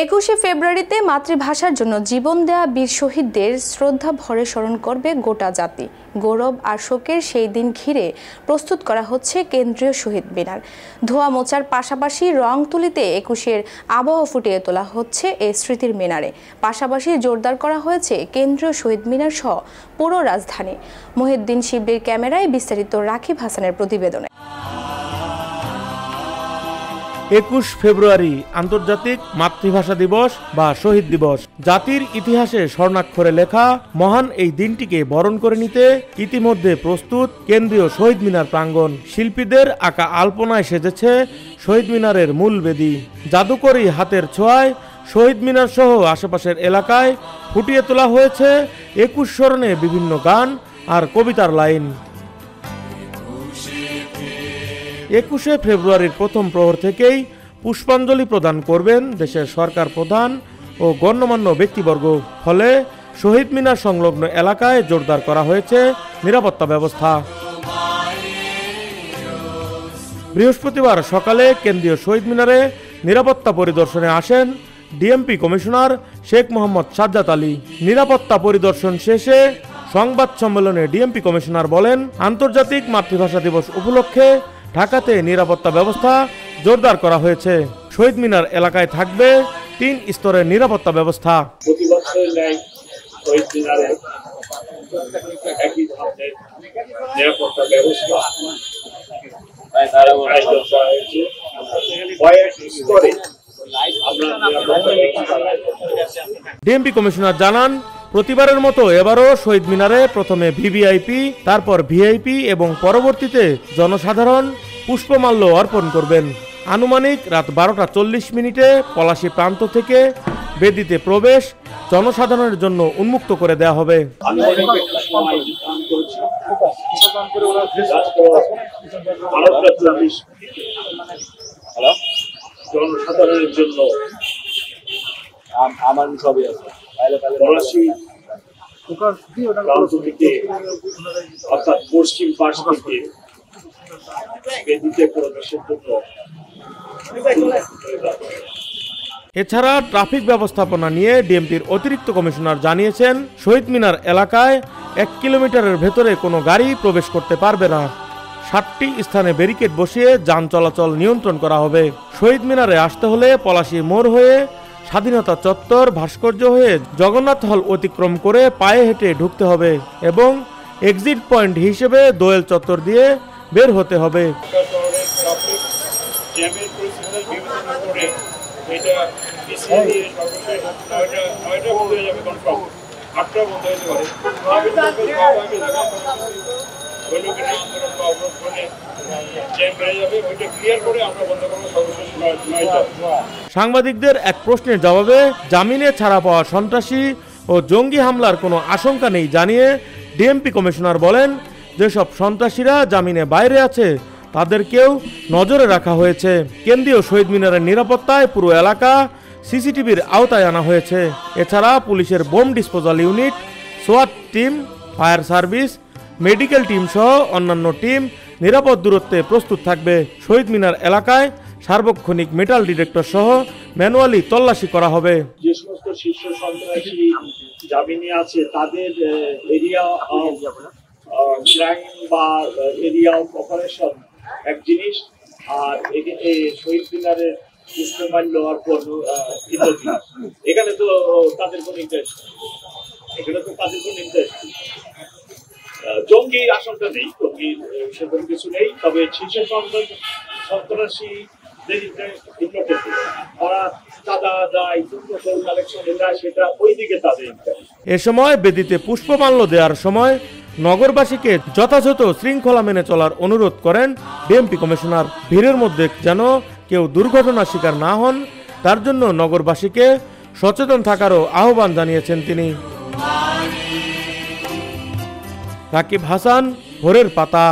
21শে ফেব্রুয়ারিতে মাতৃভাষার জন্য জীবন দেয়া বীর শহীদদের শ্রদ্ধা ভরে স্মরণ করবে গোটা জাতি। গৌরব আর শোকের সেই দিন ঘিরে প্রস্তুত করা হচ্ছে কেন্দ্রীয় শহীদ মিনার। ধোয়া মোছার পাশাপাশি রং তুলিতে 21শের আবহাওয়া ফুটিয়ে তোলা হচ্ছে এই স্মৃতির মিনারে। পাশাপাশি জোরদার করা হয়েছে কেন্দ্রীয় শহীদ মিনার সহ পুরো রাজধানী। মহিউদ্দিন শিবলির ক্যামেরায় বিস্তারিত রাকিব হাসানের প্রতিবেদনে। 21 ফেব্রুয়ারি আন্তর্জাতিক মাতৃভাষা দিবস বা শহীদ দিবস। জাতির ইতিহাসে স্বর্ণাক্ষরে লেখা মহান এই দিনটিকে বরণ করে নিতে ইতিমধ্যে প্রস্তুত কেন্দ্রীয় শহীদ মিনার প্রাঙ্গণ। শিল্পীদের আঁকা আলপনায় সেজেছে শহীদ মিনারের মূল বেদি। জাদুকরী হাতের ছোঁয়ায় শহীদ মিনার সহ আশেপাশের এলাকায় ফুটিয়ে তোলা হয়েছে 21 স্মরণে বিভিন্ন গান আর কবিতার লাইন। 21শে ফেব্রুয়ারির প্রথম প্রহর থেকেই পুষ্পাঞ্জলি প্রদান করবেন দেশের সরকার প্রধান ও গণ্যমান্য ব্যক্তিবর্গ। ফলে শহীদ মিনার সংলগ্ন এলাকায় জোরদার করা হয়েছে নিরাপত্তা ব্যবস্থা। বৃহস্পতিবার সকালে কেন্দ্রীয় শহীদ মিনারে নিরাপত্তা পরিদর্শনে আসেন ডিএমপি কমিশনার শেখ মোহাম্মদ সাজ্জাদ আলী। নিরাপত্তা পরিদর্শন শেষে সংবাদ সম্মেলনে ডিএমপি কমিশনার বলেন, আন্তর্জাতিক মাতৃভাষা দিবস উপলক্ষে ঢাকাতে নিরাপত্তা ব্যবস্থা জোরদার করা হয়েছে। শহীদ মিনার এলাকায় থাকবে 3 স্তরের নিরাপত্তা ব্যবস্থা। প্রতি বছরের ন্যায় শহীদ মিনারে একই ধরনের নিরাপত্তা ব্যবস্থা ডিএমপি কমিশনার জানান, প্রতিবারের মতো এবারও শহীদ মিনারে প্রথমে ভিভিআইপি, তারপর ভিআইপি এবং পরবর্তীতে জনসাধারণ পুষ্পমাল্য অর্পণ করবেন। আনুমানিক রাত 12টা 40 মিনিটে পলাশী প্রান্ত থেকে বেদিতে প্রবেশ জনসাধারণের জন্য উন্মুক্ত করে দেওয়া হবে। জনসাধারণের জন্য আমার সবই আছে। অর্থাৎ পশ্চিম পাশ থেকে বেদিতে প্রবেশের জন্য। এছাড়া ট্রাফিক ব্যবস্থাপনা নিয়ে ডিএমপির অতিরিক্ত কমিশনার জানিয়েছেন, শহীদ মিনার এলাকায় 1 কিলোমিটারের ভেতরে কোনো গাড়ি প্রবেশ করতে পারবে না। 7টি স্থানে ব্যারিকেড বসিয়ে যান চলাচল নিয়ন্ত্রণ করা হবে। শহীদ মিনারে আসতে হলে পলাশী মোড় হয়ে স্বাধীনতা চত্বর, ভাস্কর্য হয়ে জগন্নাথ হল অতিক্রম করে পায়ে হেঁটে ঢুকতে হবে এবং এক্সিট পয়েন্ট হিসেবে দোয়েল চত্বর দিয়ে বের হতে হবে। সাংবাদিকদের এক প্রশ্নের জবাবে জামিনে ছাড়া পাওয়া সন্ত্রাসী ও জঙ্গি হামলার কোনো আশঙ্কা নেই জানিয়ে ডিএমপি কমিশনার বলেন, যেসব সন্ত্রাসীরা জামিনে বাইরে আছে তাদেরকেও নজরে রাখা হয়েছে। কেন্দ্রীয় শহীদ মিনারের নিরাপত্তায় পুরো এলাকা সিসিটিভির আওতায় আনা হয়েছে। এছাড়া পুলিশের বোম ডিসপোজাল ইউনিট, সোয়াট team, fire service, medical team সহ অন্যান্য টিম নিরাপদ দূরত্বে প্রস্তুত থাকবে। শহীদ মিনার এলাকায় সার্বক্ষণিক মেটাল ডিটেক্টর সহ ম্যানুয়ালি তল্লাশি করা হবে। যে সমস্ত শীর্ষ সন্ত্রাসী জামিনে আছে তাদের এরিয়া অফ ক্রাইম বা এরিয়া অফ অপারেশন এক জিনিস, আর শহীদ মিনারের পুষ্পমাল্য অর্পণ এখানে তো তাদের কোনো ইন্টারেস্ট জঙ্গির আশঙ্কা নেই, জঙ্গির সেরকম কিছু নেই। তবে শীর্ষ সন্ত্রাসী এ সময় বেদিতে পুষ্পমাল্য দেওয়ার সময় নগরবাসীকে যথাযথ শৃঙ্খলা মেনে চলার অনুরোধ করেন ডিএমপি কমিশনার। ভিড়ের মধ্যে যেন কেউ দুর্ঘটনার শিকার না হন তার জন্য নগরবাসীকে সচেতন থাকারও আহ্বান জানিয়েছেন তিনি। রাকিব হাসান, ভোরের পাতা।